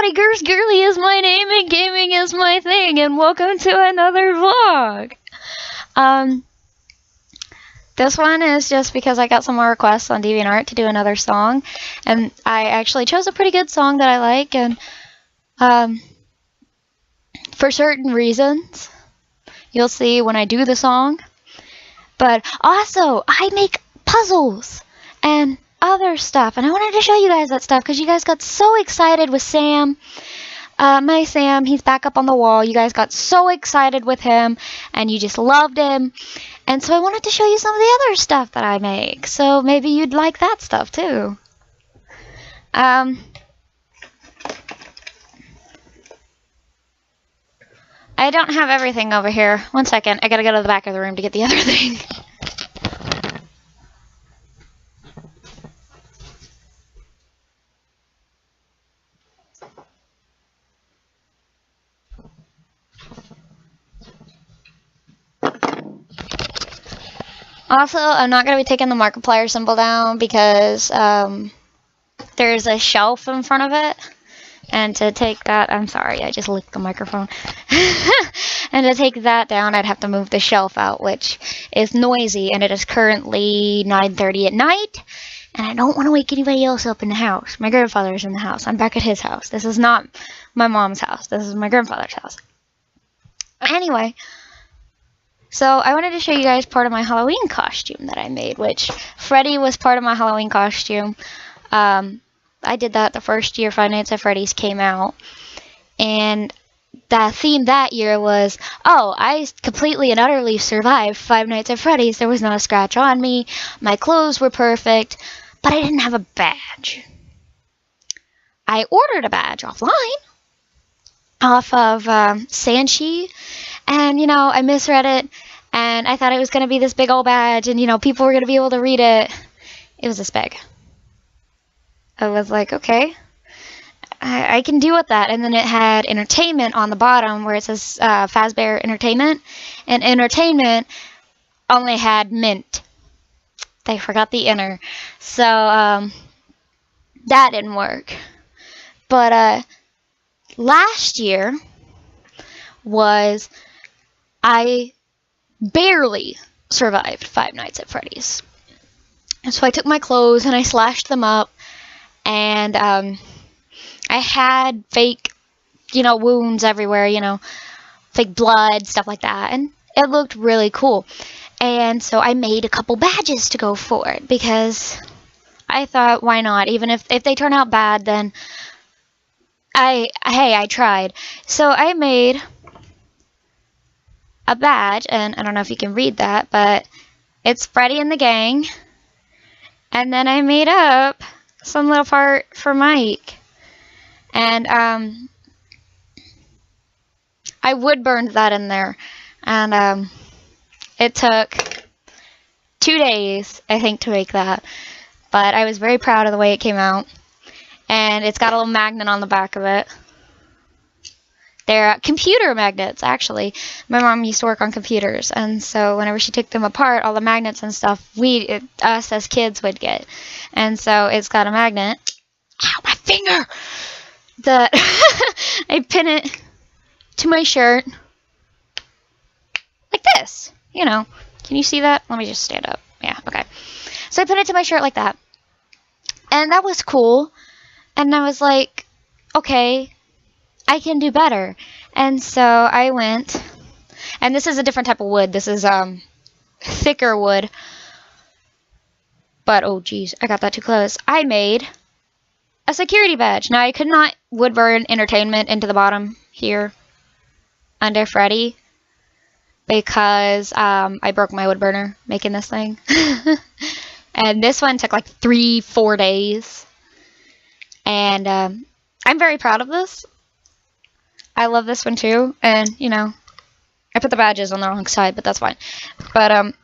everybody, Girsgirly is my name and gaming is my thing, and welcome to another vlog. This one is just because I got some more requests on Deviantart to do another song, and I actually chose a pretty good song that I like, and for certain reasons, you'll see when I do the song. But also, I make puzzles and other stuff, and I wanted to show you guys that stuff because you guys got so excited with Sam. My Sam, he's back up on the wall. You guys got so excited with him, and you just loved him. And so I wanted to show you some of the other stuff that I make, so maybe you'd like that stuff too. I don't have everything over here. One second, I gotta go to the back of the room to get the other thing. Also, I'm not going to be taking the Markiplier symbol down because there's a shelf in front of it. And to take that, I'm sorry, I just licked the microphone. And to take that down, I'd have to move the shelf out, which is noisy. And it is currently 9:30 at night. And I don't want to wake anybody else up in the house. My grandfather's in the house. I'm back at his house. This is not my mom's house. This is my grandfather's house. Anyway. So I wanted to show you guys part of my Halloween costume that I made, which Freddy was part of my Halloween costume. I did that the first year Five Nights at Freddy's came out. And the theme that year was, oh, I completely and utterly survived Five Nights at Freddy's. There was not a scratch on me. My clothes were perfect, but I didn't have a badge. I ordered a badge offline off of Sanchi. And, you know, I misread it, and I thought it was going to be this big old badge, and, you know, people were going to be able to read it. It was this big. I was like, okay, I can deal with that. And then it had entertainment on the bottom where it says Fazbear Entertainment, and entertainment only had mint. They forgot the inner. So, that didn't work. But, last year was... I barely survived Five Nights at Freddy's. And so I took my clothes and I slashed them up. And I had fake, you know, wounds everywhere, you know, fake blood, stuff like that. And it looked really cool. And so I made a couple badges to go for it because I thought, why not? Even if they turn out bad, then I tried. So I made a badge, and I don't know if you can read that, but it's Freddy and the gang. And then I made up some little part for Mike. And I wood burned that in there. And it took 2 days, I think, to make that. But I was very proud of the way it came out. And it's got a little magnet on the back of it. They're computer magnets, actually. My mom used to work on computers, and so whenever she took them apart, all the magnets and stuff us as kids would get. And so it's got a magnet. Ow, my finger! That I pin it to my shirt like this. You know, can you see that? Let me just stand up. Yeah, okay. So I pin it to my shirt like that. And that was cool. And I was like, okay, I can do better. And so I went, and this is a different type of wood. This is thicker wood. But, oh geez, I got that too close. I made a security badge. Now, I could not wood burn entertainment into the bottom here under Freddy because I broke my wood burner making this thing. And this one took like 3-4 days. And I'm very proud of this. I love this one too, and, you know, I put the badges on the wrong side, but that's fine. But,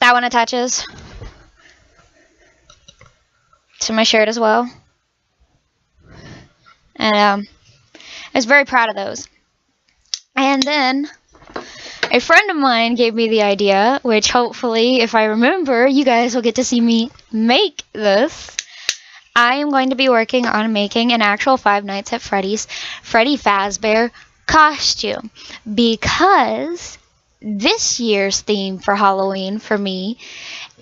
that one attaches to my shirt as well. And, I was very proud of those. And then, a friend of mine gave me the idea, which hopefully, if I remember, you guys will get to see me make this. I am going to be working on making an actual Five Nights at Freddy's Freddy Fazbear costume, because this year's theme for Halloween for me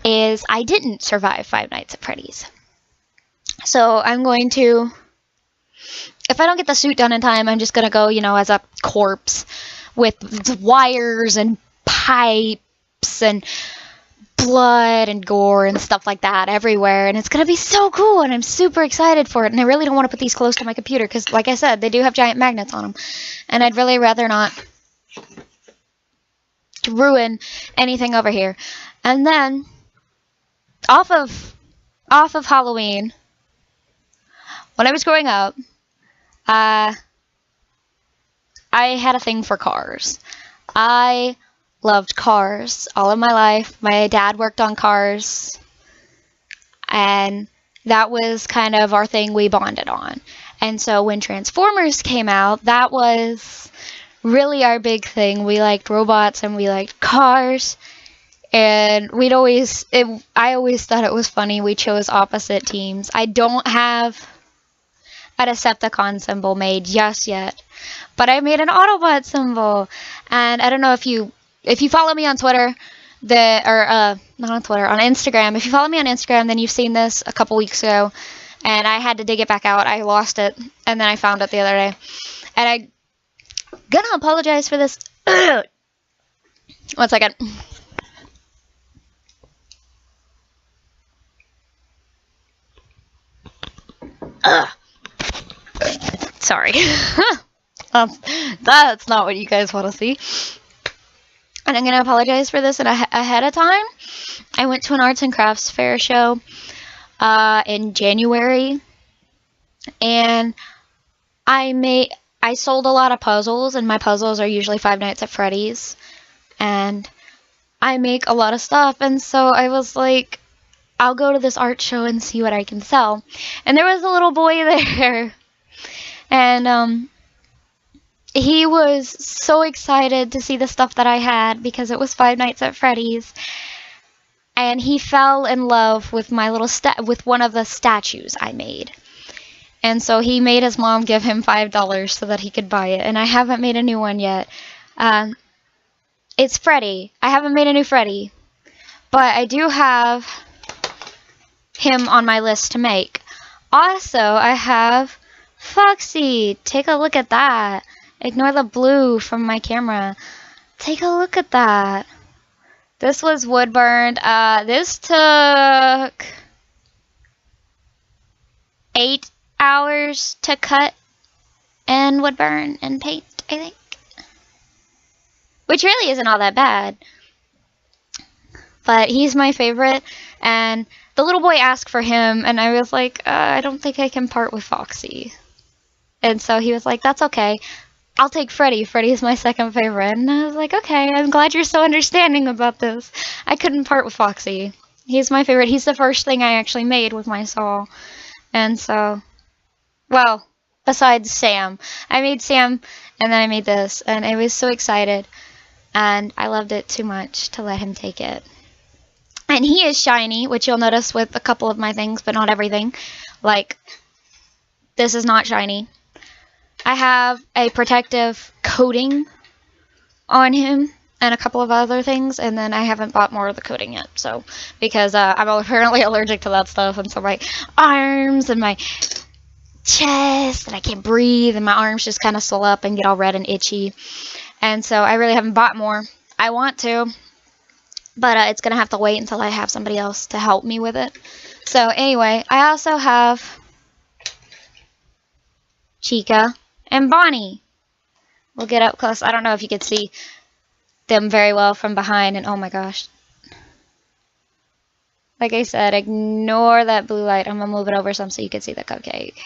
is I didn't survive Five Nights at Freddy's. So I'm going to, if I don't get the suit done in time, I'm just going to go, you know, as a corpse with wires and pipes and blood and gore and stuff like that everywhere, and it's gonna be so cool, and I'm super excited for it. And I really don't want to put these close to my computer because, like I said, they do have giant magnets on them, and I'd really rather not ruin anything over here. And then off of Halloween, when I was growing up, I had a thing for cars. I loved cars all of my life. My dad worked on cars, and that was kind of our thing we bonded on. And so when Transformers came out, that was really our big thing. We liked robots and we liked cars, and I always thought it was funny we chose opposite teams. I don't have a Decepticon symbol made just yet, but I made an Autobot symbol. And I don't know if you follow me on Twitter, not on Twitter, on Instagram. If you follow me on Instagram, then you've seen this a couple weeks ago, and I had to dig it back out. I lost it, and then I found it the other day. And I'm gonna apologize for this. 1 second. Sorry. That's not what you guys want to see. And I'm going to apologize for this ahead of time. I went to an arts and crafts fair show in January, and I sold a lot of puzzles, and my puzzles are usually Five Nights at Freddy's, and I make a lot of stuff, and so I was like, I'll go to this art show and see what I can sell. And there was a little boy there, and he was so excited to see the stuff that I had because it was Five Nights at Freddy's, and he fell in love with my little with one of the statues I made. And so he made his mom give him $5 so that he could buy it. And I haven't made a new one yet. It's Freddy. I haven't made a new Freddy, but I do have him on my list to make. Also, I have Foxy. Take a look at that. Ignore the blue from my camera. Take a look at that. This was wood burned. This took 8 hours to cut and wood burn and paint, I think. Which really isn't all that bad. But he's my favorite, and the little boy asked for him, and I was like, I don't think I can part with Foxy. And so he was like, that's okay. I'll take Freddy. Freddy is my second favorite. And I was like, okay, I'm glad you're so understanding about this. I couldn't part with Foxy. He's my favorite. He's the first thing I actually made with my saw. And so, well, besides Sam. I made Sam, and then I made this. And I was so excited. And I loved it too much to let him take it. And he is shiny, which you'll notice with a couple of my things, but not everything. Like, this is not shiny. I have a protective coating on him and a couple of other things, and then I haven't bought more of the coating yet, so, because I'm apparently allergic to that stuff, and so my arms and my chest, and I can't breathe, and my arms just kind of swell up and get all red and itchy, and so I really haven't bought more. I want to, but it's going to have to wait until I have somebody else to help me with it. So anyway, I also have Chica and Bonnie. We'll get up close. I don't know if you could see them very well from behind, and oh my gosh. Like I said, ignore that blue light. I'm going to move it over some so you can see the cupcake.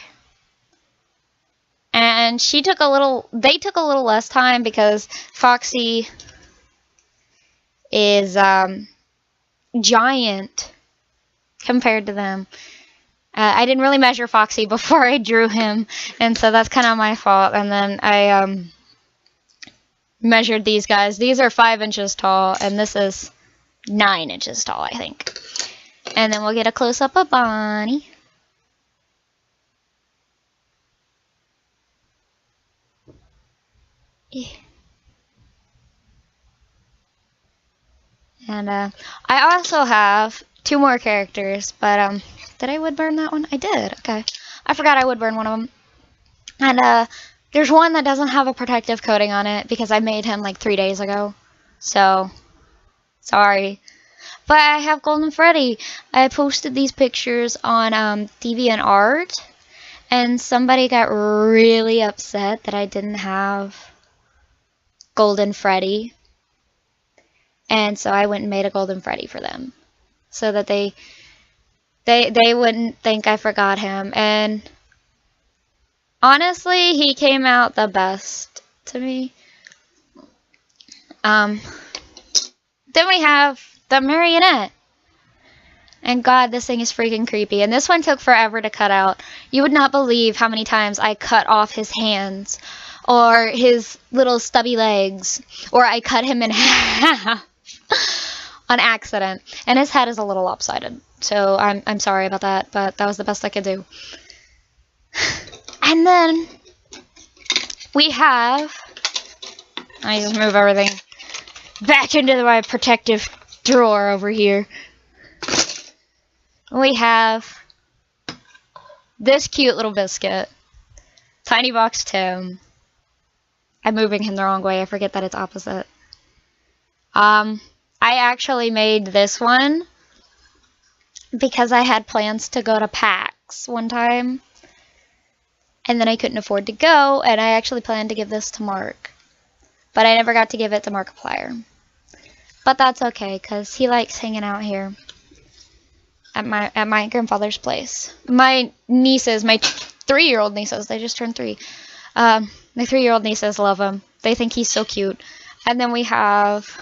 And they took a little less time because Foxy is giant compared to them. I didn't really measure Foxy before I drew him, and so that's kind of my fault. And then I measured these guys. These are 5 inches tall, and this is 9 inches tall, I think. And then we'll get a close-up of Bonnie. And I also have 2 more characters, but did I wood burn that one? I did. Okay, I forgot I wood burn one of them. And there's one that doesn't have a protective coating on it because I made him like 3 days ago. So sorry. But I have Golden Freddy. I posted these pictures on Deviantart, and somebody got really upset that I didn't have Golden Freddy. And so I went and made a Golden Freddy for them, so that they wouldn't think I forgot him. And honestly, he came out the best to me. Then we have the marionette. And God, this thing is freaking creepy. And this one took forever to cut out. You would not believe how many times I cut off his hands, or his little stubby legs, or I cut him in half on accident. And his head is a little lopsided. So I'm sorry about that, but that was the best I could do. And then we have, I just move everything back into my protective drawer over here. We have this cute little biscuit, Tiny Box Tim. I'm moving him the wrong way. I forget that it's opposite. I actually made this one because I had plans to go to PAX one time, and then I couldn't afford to go, and I actually planned to give this to Mark, but I never got to give it to Markiplier. But that's okay, because he likes hanging out here at my grandfather's place. My nieces, my 3-year-old nieces, they just turned 3. My 3-year-old nieces love him. They think he's so cute. And then we have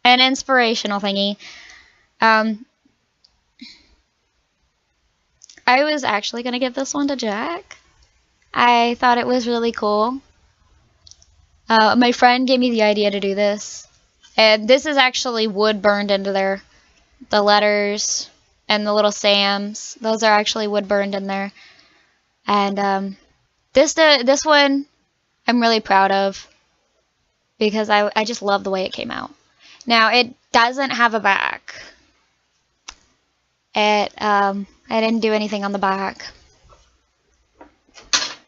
an inspirational thingy. I was actually going to give this one to Jack. I thought it was really cool. My friend gave me the idea to do this. And this is actually wood burned into there. The letters and the little Sams. Those are actually wood burned in there. And this one I'm really proud of, because I just love the way it came out. Now, it doesn't have a back. I didn't do anything on the back.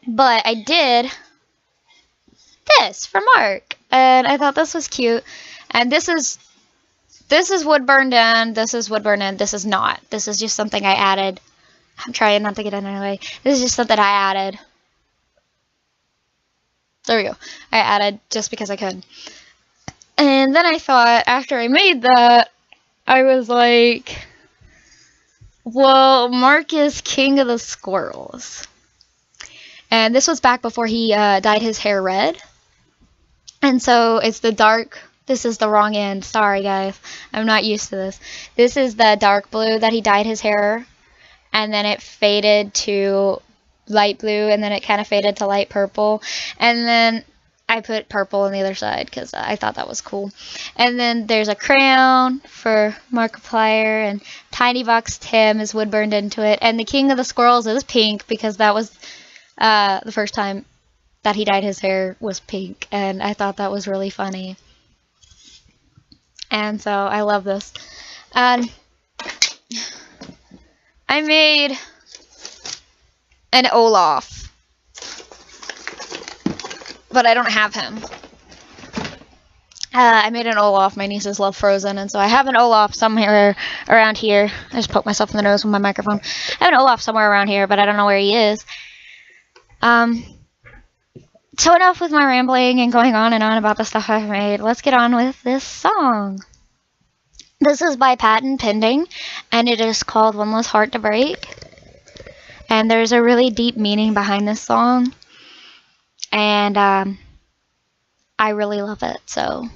But I did this for Mark. And I thought this was cute. And this is wood burned in, this is wood burned in, this is not. This is just something I added. I'm trying not to get in the way. This is just something I added. There we go. I added just because I could. And then I thought, after I made that, I was like, well, Mark is king of the squirrels. And this was back before he dyed his hair red. And so it's the dark, this is the wrong end. Sorry, guys. I'm not used to this. This is the dark blue that he dyed his hair. And then it faded to light blue, and then it kind of faded to light purple. And then I put purple on the other side because I thought that was cool. And then there's a crown for Markiplier, and Tiny Box Tim is wood burned into it. And the King of the Squirrels is pink because that was the first time that he dyed his hair was pink, and I thought that was really funny. And so I love this. And I made an Olaf, but I don't have him. I made an Olaf. My nieces love Frozen, and so I have an Olaf somewhere around here. I just poked myself in the nose with my microphone. I have an Olaf somewhere around here, but I don't know where he is. So enough with my rambling and going on and on about the stuff I've made. Let's get on with this song. This is by Patent Pending, and it is called One Less Heart to Break. And there's a really deep meaning behind this song. And I really love it, so.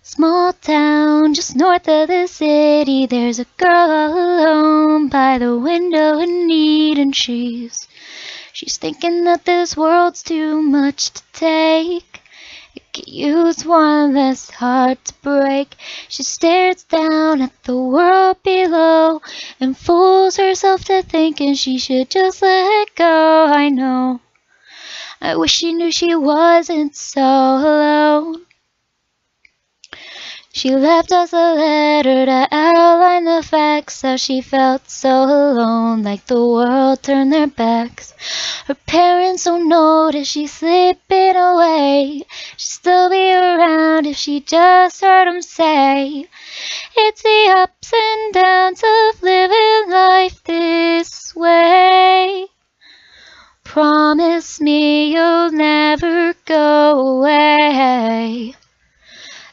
Small town just north of the city, there's a girl all alone by the window in need, and she's thinking that this world's too much to take. It could use one less heart to break. She stares down at the world below and fools herself to thinking she should just let go. I know I wish she knew she wasn't so alone. She left us a letter to outline the facts, how she felt so alone, like the world turned their backs. Her parents don't notice she's slipping away. She'd still be around if she just heard them say, it's the ups and downs of living life this way. Promise me you'll never go away.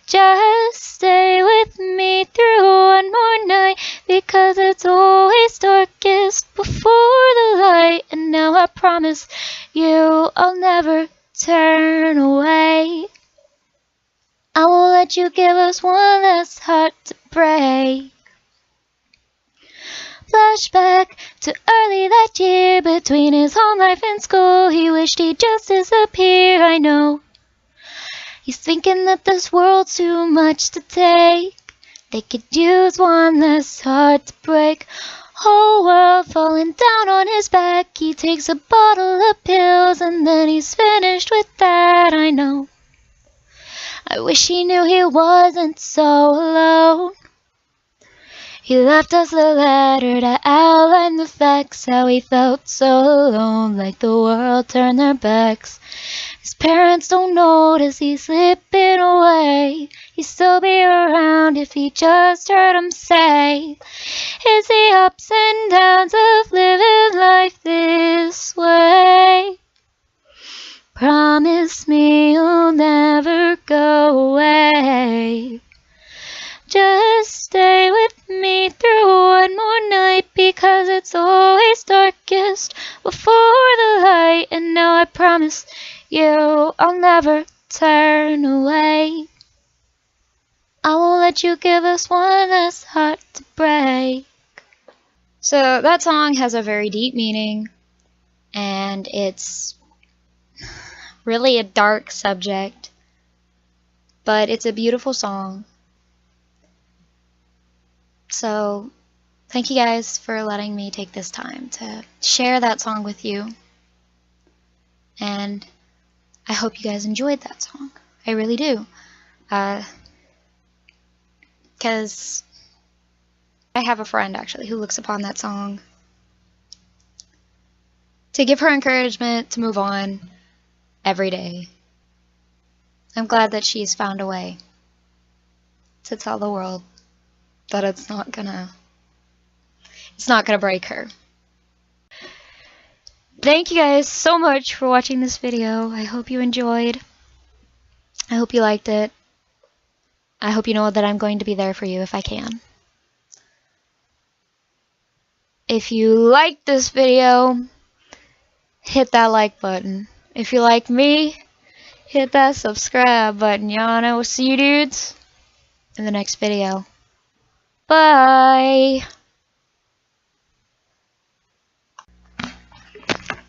Just stay with me through one more night, because it's always darkest before the light. And now I promise you I'll never turn away. I won't let you give us one last heart to break. Flashback to early that year, between his home life and school, he wished he'd just disappear, I know. He's thinking that this world's too much to take. They could use one less heart to break. Whole world falling down on his back. He takes a bottle of pills and then he's finished with that, I know. I wish he knew he wasn't so alone. He left us a letter to outline the facts, how he felt so alone, like the world turned their backs. His parents don't notice he's slipping away. He'd still be around if he just heard them say, it's the ups and downs of living life this way. Promise me you'll never go away. Just stay with me through one more night, because it's always darkest before the light. And now I promise you I'll never turn away. I won't let you give us one last heart to break. So that song has a very deep meaning, and it's really a dark subject, but it's a beautiful song. So thank you guys for letting me take this time to share that song with you. And I hope you guys enjoyed that song. I really do. Because I have a friend actually who looks upon that song to give her encouragement to move on every day. I'm glad that she's found a way to tell the world that it's not gonna break her. Thank you guys so much for watching this video. I hope you enjoyed. I hope you liked it. I hope you know that I'm going to be there for you if I can. If you liked this video, hit that like button. If you like me, hit that subscribe button, y'all. And I will see you dudes in the next video. Bye!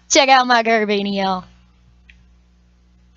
Check out my Girsgirly, y'all.